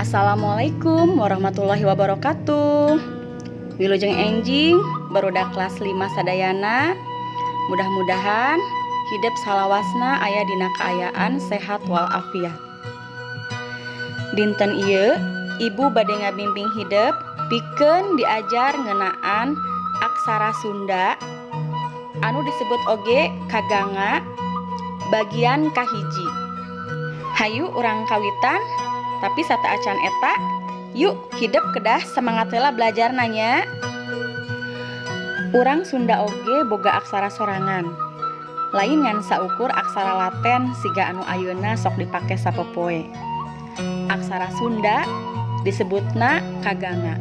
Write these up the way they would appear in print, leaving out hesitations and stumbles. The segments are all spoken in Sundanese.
Assalamualaikum warahmatullahi wabarakatuh. Wilujeng enjing barudak kelas 5 sadayana. Mudah-mudahan hidup salawasna aya dina kaayaan sehat walafiat. Dinten ieu ibu bade ngabimbing hidup pikeun diajar ngeunaan aksara Sunda anu disebut oge kaganga bagian kahiji. Hayu urang kawitan, tapi sata acan eta yuk hidup kedah semangat heula belajar nanya. Urang Sunda oge boga aksara sorangan lain ngan saukur aksara Laten siga anu ayeuna sok dipake sapopoe. Aksara Sunda disebutna kaganga.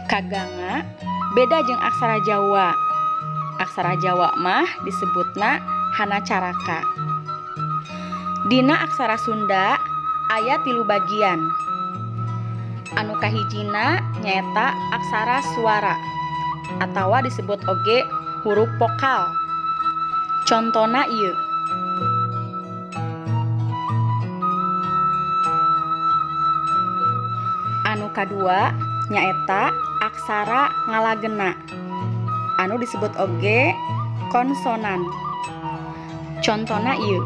Kaganga beda jeung aksara Jawa. Aksara Jawa mah disebutna hanacaraka. Dina aksara Sunda aya 3 bagian. Anu kahijina nyaeta aksara suara atawa disebut oge huruf vokal. Contona ieu. Anu kadua nyaeta aksara ngalagena. Anu disebut oge konsonan. Contona ieu.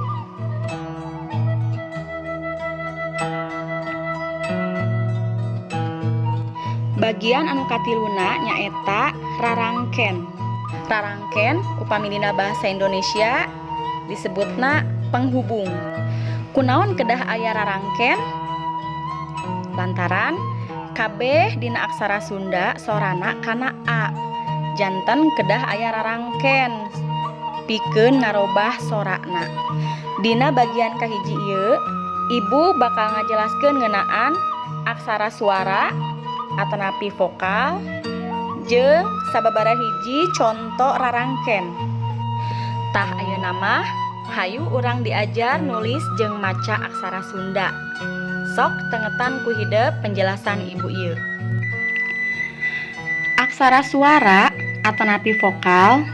Bagian anu katiluna nyaeta rarangken. Rarangken upami dina bahasa Indonesia disebutna penghubung. Kunaon kedah aya rarangken? Lantaran kabeh dina aksara Sunda sorana kana a. Janten kedah aya rarangken pikeun ngarobah sorana. Dina bagian kahiji ieu, ibu bakal ngajelaskeun ngeunaan aksara suara atanapi vokal jeung sababaraha hiji conto rarangken. Tah ayeuna mah hayu urang diajar nulis jeung maca aksara Sunda. Sok tengetan ku hideup penjelasan ibu ieu. Aksara suara atanapi vokal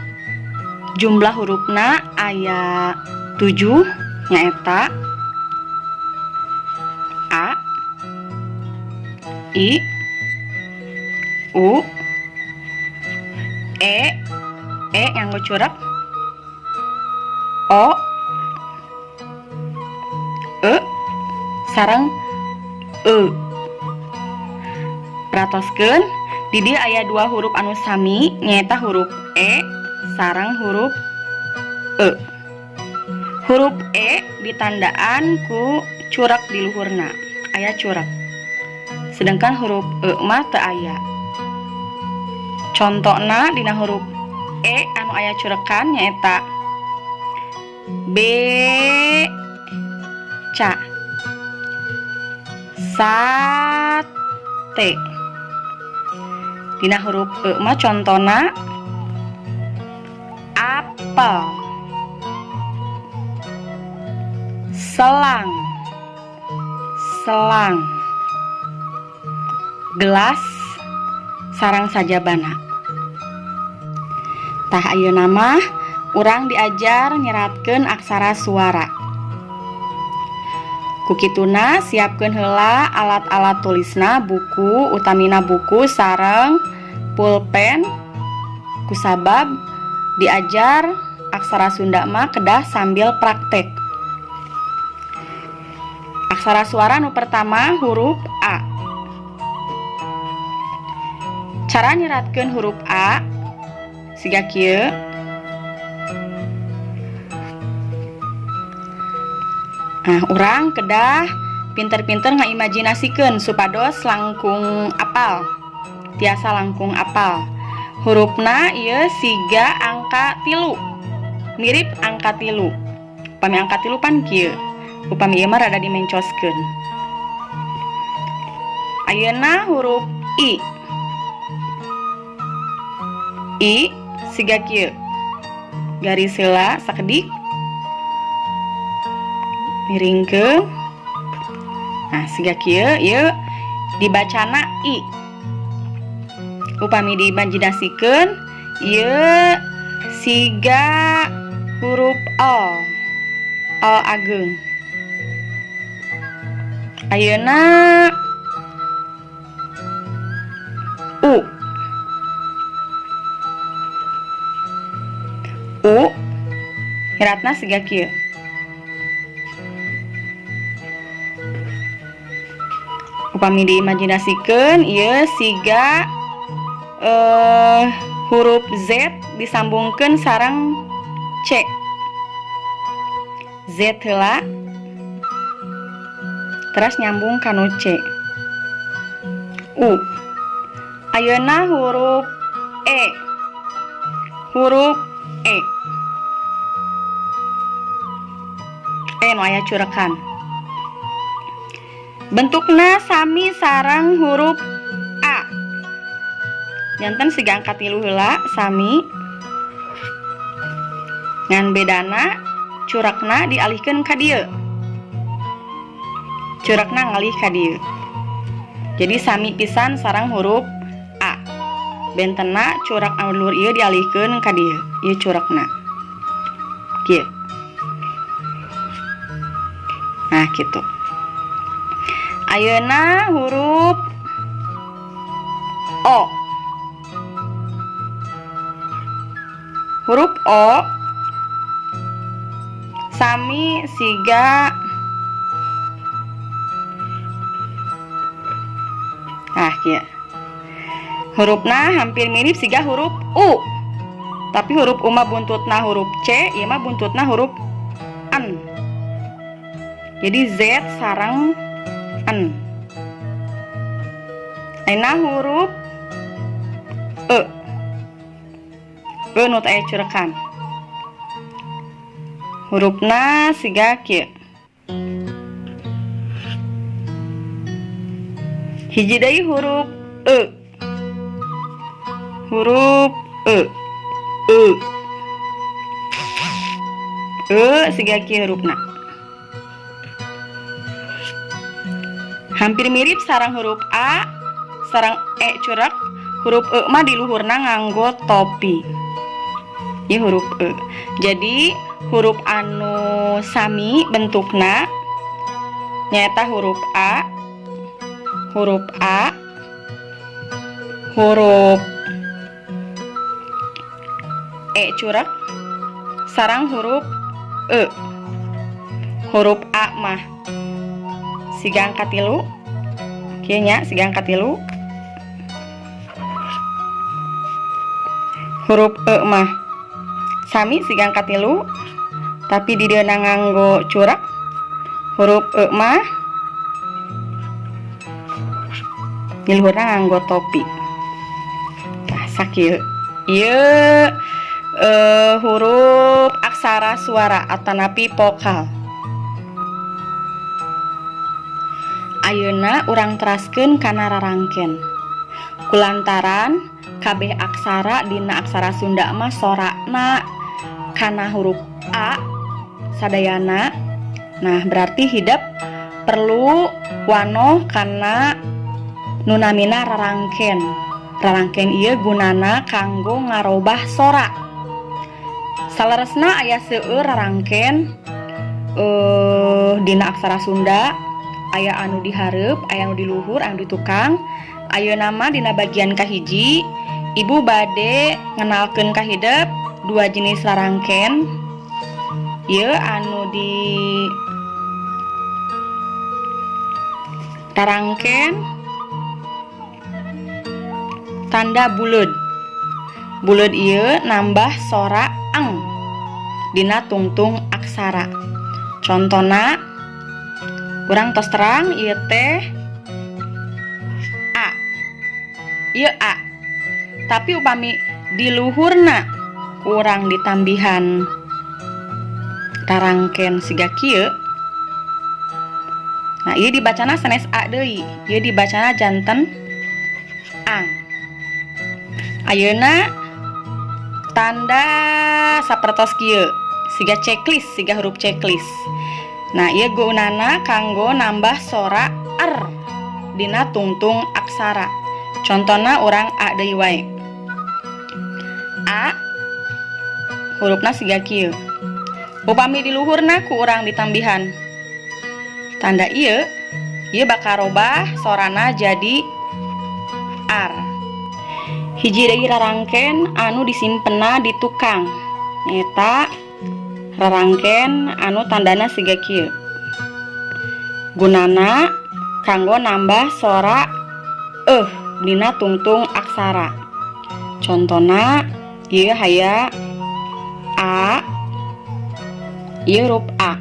jumlah hurufna aya 7 nyaeta A, I, U, E nganggo curep, O, E sareng E. Pratoskeun di dieu aya 2 huruf anu sami nyaeta huruf E sareng huruf E. Huruf E ditandaan ku curek di luhurna, aya curek. Sedangkan huruf E mah teu aya. Contona dina huruf E anu aya curekan nyaeta B, ca, sate. Dina huruf E mah contona apel, selang, selang, gelas sarang sajabana. Tah ayeuna mah urang diajar nyeratkeun aksara suara. Kukituna siapkeun heula alat-alat tulisna, buku utamina buku sareng pulpen. Kusabab diajar aksara Sunda mah kedah sambil praktek. Aksara suara nu pertama huruf A. Cara nyeratkeun huruf A siga kieu. Nah, urang kedah pinter-pinter ngaimajinasikeun supados langkung apal. Tiasa langkung apal. Hurufna ieu siga angka 3. Mirip angka 3. Upami angka 3 pan kieu. Upami ieu mah rada dimencoskeun. Ayeuna huruf I. I siga kieu. Garis heula sakedik. Miringkeun. Nah, siga kieu ieu dibacana I. Upami diimajinasikeun ieu siga huruf L. L ageng. Ayeuna hiratna siga kieu. Upami diimajinasikeun ieu siga huruf Z disambungkeun sareng C. Z heula terus nyambung kanu C. Ayeuna huruf E. Nu aya curekan. Bentukna sami sareng huruf A. Janten siga angka 3 heula sami. Ngan bedana curekna dialihkeun ka dieu. Curekna ngalih ka dieu. Jadi sami pisan sareng huruf A. Bentena curak anu luhur ieu dialihkeun ka dieu. Ieu curekna. Kieu. Nah, gitu. Ayeuna huruf O. Huruf O sami siga kieu. Hurufna hampir mirip siga huruf U. Tapi huruf U mah buntutna huruf C, ieu mah buntutna huruf N. Jadi Z sareng N. Ayeuna huruf E. Nu teh curekan. Hurufna siga kieu. Hiji deui huruf E. Huruf E. Siga kieu hurufna. Hampir mirip sareng huruf A, sareng E curek. Huruf E mah di luhurna nganggo topi. Ieu huruf E. Jadi huruf anu sami bentukna nyaeta huruf A, huruf E curek sareng huruf E. Huruf A mah siga angka 3. Kieu nya siga angka 3. Huruf E mah sami siga angka 3 tapi di dieu nganggo curak. Huruf E mah di luhurna nganggo topi. Nah, sakieu. Ieu huruf aksara suara atanapi vokal. Ayeuna urang teraskeun kana rarangken. Kulantaran kabeh aksara dina aksara Sunda mah sorana kana huruf A sadayana. Nah, berarti hidup perlu wanoh kana nu namina rarangken. Rarangken ieu gunana kanggo ngarobah sora. Saleresna aya seueur rarangken dina aksara Sunda. Aya anu dihareup, aya anu di luhur, anu di tukang. Ayeuna mah dina bagian kahiji, ibu bade ngenalkeun ka hideup 2 jenis rarangken. Ieu anu di rarangken tanda buleud. Buleud ieu nambah sora ang dina tungtung aksara. Contona urang tos terang ieu teh A. Ieu A. Tapi upami di luhurna urang ditambihan rarangken siga kieu. Nah, ieu dibacana sanes A deui. Ieu dibacana janten ang. Ayeuna tanda sapertos kieu siga checklist, siga huruf checklist. Nah, ieu gunana kanggo nambah sora R dina tungtung aksara. Contona urang A deui wae. A hurufna siga kieu. Upami di luhurna ku urang ditambihan tanda ieu Ieu bakal robah sorana jadi ar. Hiji deui rarangken anu disimpena di tukang nyaeta rarangken anu tandana siga kieu. Gunana kanggo nambah sora dina tungtung aksara. Contona ieu haya a, ieu huruf a.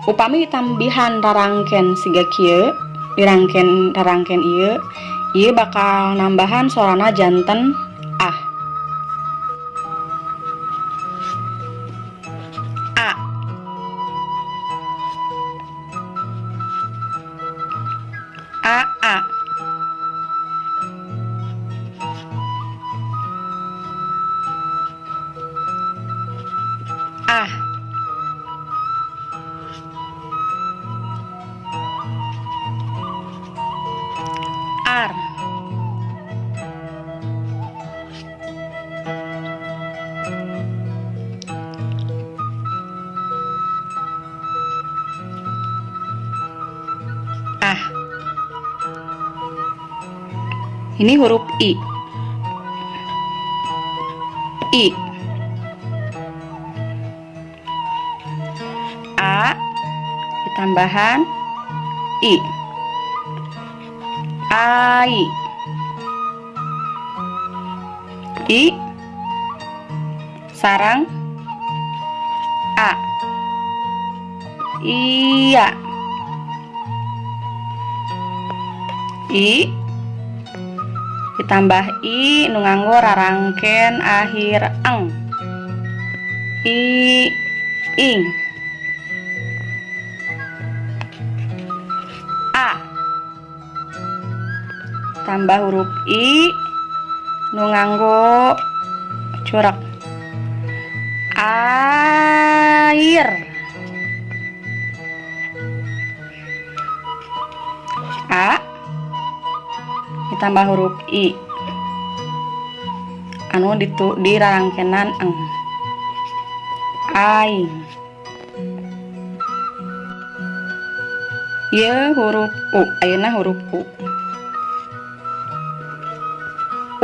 Upami tambihan rarangken siga kieu, rarangken ieu bakal nambahan sorana janten ah. A, a, ah, ar, ah. Ini huruf i. I, a ditambahan i, ai, i sarang a, iya, i ditambah i nu nganggo rarangken akhir eng, ing, a tambah huruf i nu nganggo curak, air, a ditambah huruf i anu di rarangkenan eng, aing. Ieu huruf u, ayeuna huruf u.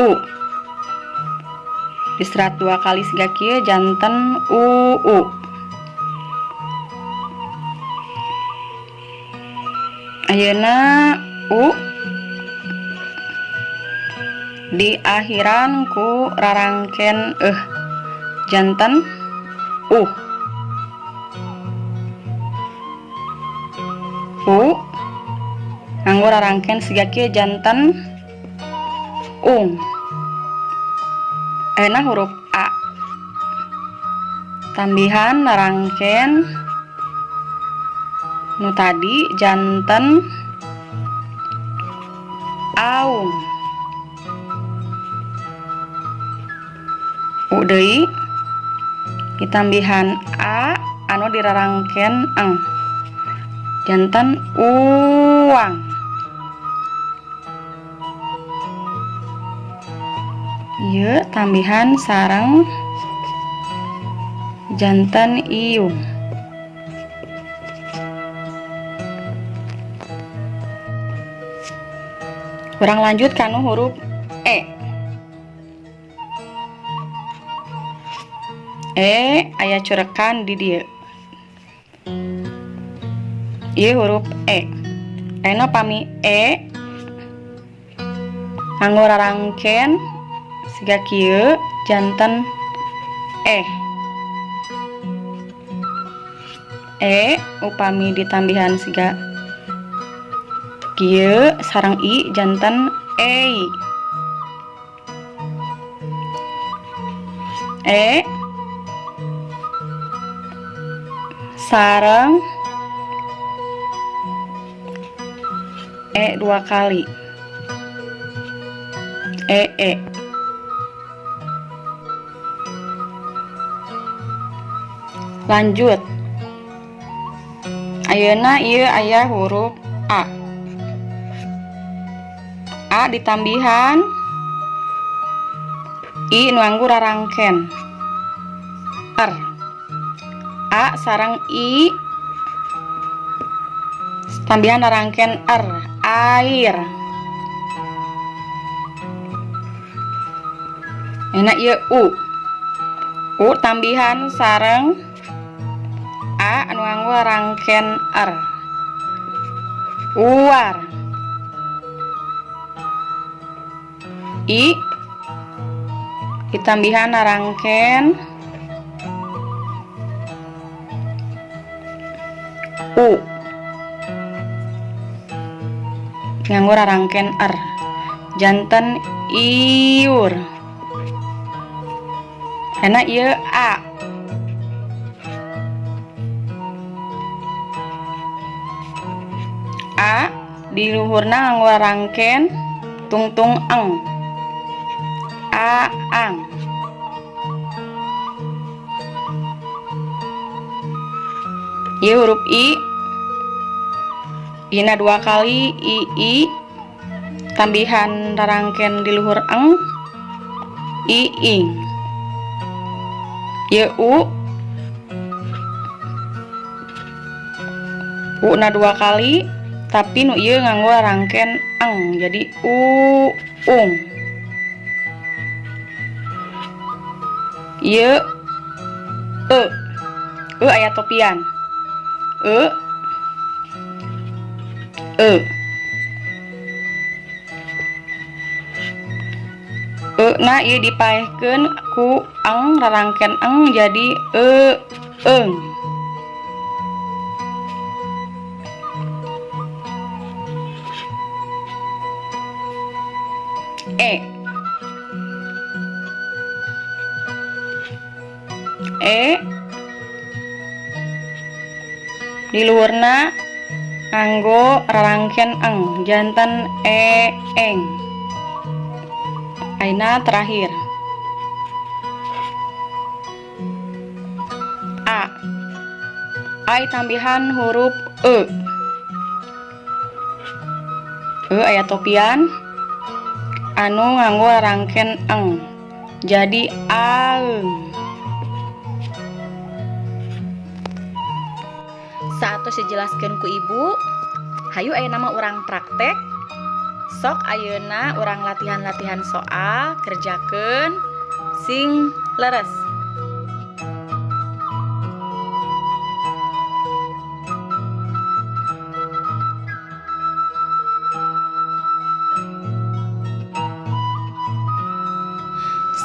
U diserat 2 kali siga kieu janten uu. Ayeuna u di akhiran ku rarangken janten u nganggo rarangken siga kieu janten ung. Ayeuna huruf a tambihan rarangken nu tadi janten aung. U deui ditambihan a anu dirarangken eng, janten uang. Ieu tambihan sareng janten iung. Kurang lanjut kanu huruf e. Aya curekan di dieu. Ieu huruf e. Ayeuna pami e nganggo rarangken siga kieu janten upami ditambihan siga kieu sareng i janten ei. Sareng 2 kali Lanjut ayeuna ieu aya huruf a ditambihan i nu nganggo rarangken a sareng i tambihan narangken air. Enak ieu u tambihan sareng anu nganggo rangken uar. I ditambihan narangken u nganggo rarangken janten iur. Enak ieu a di luhurna nganggo rarangken tungtung eng. Aang. Ieu huruf i ina 2 kali i tambihan rarangken di luhur eng iing. Ieu u na 2 kali tapi nu ieu nganggo rangken eng jadi uung. Ieu aya topian na ieu dipaehkeun ku eng rarangken eng jadi eung. Di luhurna nganggo rarangken eng janten eng. Aina terakhir a tambihan huruf aya topian anu nganggo rarangken eng jadi aeung. Saatu dijelaskeun ku ibu, hayu aya nama urang praktek. Sok ayeuna urang latihan-latihan soal kerjakeun sing leres.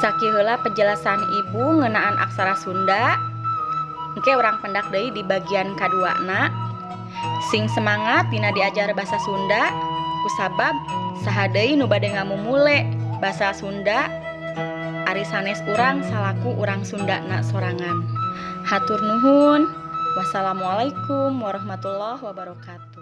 Sakieu heula penjelasan ibu ngeunaan aksara Sunda. Engke urang pendak deui di bagian kaduana. Sing semangat dina diajar basa Sunda kusabab saha deui nu bade ngamumule basa Sunda ari sanes urang salaku urang Sundana sorangan. Hatur nuhun. Wassalamualaikum warahmatullahi wabarakatuh.